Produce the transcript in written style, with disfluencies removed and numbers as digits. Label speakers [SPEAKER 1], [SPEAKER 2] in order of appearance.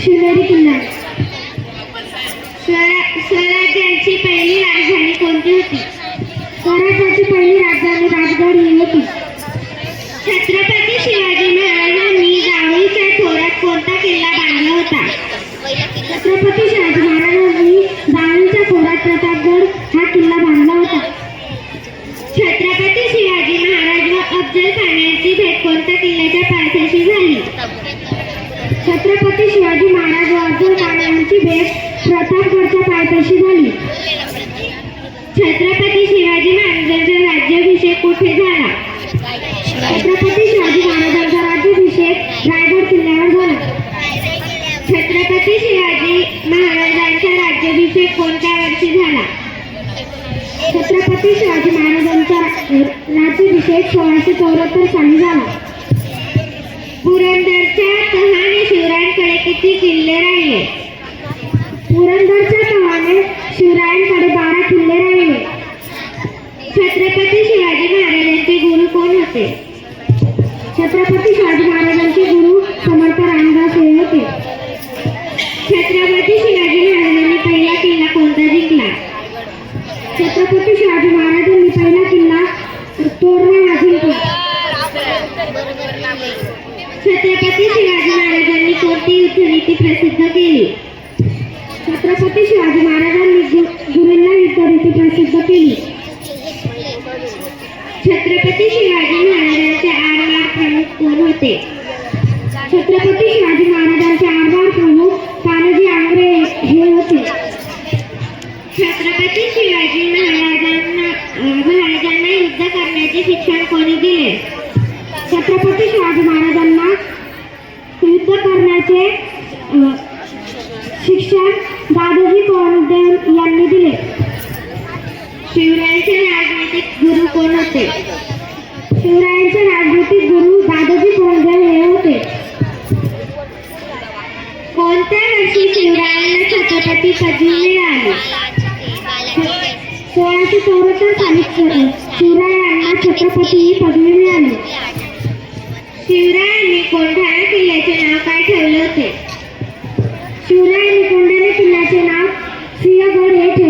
[SPEAKER 1] शिवनेरी किल्ला. स्वराज्याची पहिली राजधानी कोणती होती? स्वराज्याची पहिली राजधानी राजगड ही होती. छत्रपती शिवाजी महाराजांनी जावळीच्या खोऱ्यात कोणता किल्ला बांधला होता? छत्रपती शिवाजी महाराजांनी जावळीच्या खोऱ्यात प्रतापगड हा किल्ला बांधला होता. छत्रपती शिवाजी महाराज व अफजल खानाची भेट कोणत्या किल्ल्याच्या पायथ्याशी झाली? छत्रपती शिवाजी महाराज व अफजल खान यांची भेट प्रतापगडच्या पायथ्याशी झाली. छत्रपती शिवाजी महाराजांचा राज्याभिषेक कुठे झाला? छत्रपती शिवाजी महाराजांचा राज्याभिषेक रायगड किल्ल्यावर झाला. छत्रपती शिवाजी महाराजांचा राज्याभिषेक कोणत्या वर्षी झाला? छत्रपती शिवाजी महाराजांचा राज्याभिषेक 1674 साली झाला. पुरंदरच्या तहाने शिवरायांकडे किती किल्ले राहिले? पुरंदरच्या तहाने शिवरायांकडे 12 किल्ले राहिले. छत्रपती शिवाजी महाराजांचे गुरु कोण होते? छत्रपती शिवाजी महाराजांचे गुरु समर्थ रामदास हे होते. छत्रपती शिवाजी महाराजांनी पहिला किल्ला कोणता जिंकला? छत्रपती शिवाजी महाराजांनी पहिला किल्ला तोरणा हा जिंकला. छत्रपती शिवाजी महाराजांनी कोणती युद्धनीती प्रसिद्ध केली? छत्रपती शिवाजी महाराजांनी गुरूंना युद्धनीती प्रसिद्ध केली. छत्रपती शिवाजी महाराजांचे आरमार प्रमुख कोण होते? छत्रपती शिवाजी महाराजांचे आरमार प्रमुख कान्होजी आंग्रे हे होते. छत्रपती शिवाजी महाराजांना युद्ध करण्याचे शिक्षण कोणी दिले? छत्रपती शिवाजी महाराजांना युद्ध करण्याचे शिक्षण दादोजी कोंडदेव यांनी दिले. शिवरायांचे राजनीतिक गुरु कोण होते? शिवरायांचे राजनीतिक गुरु दादोजी कोंडदेव हे होते. कोणत्या वर्षी शिवरायांना छत्रपती पदवी मिळाली? 1674 साली शिवरायांना छत्रपती ही पदवी मिळाली. शिवरायांनी कोंढाणा किल्ल्याचे नाव काय ठेवले होते? शिवरायांनी कोंढाणा किल्ल्याचे नाव सिंहगड हे ठेवले.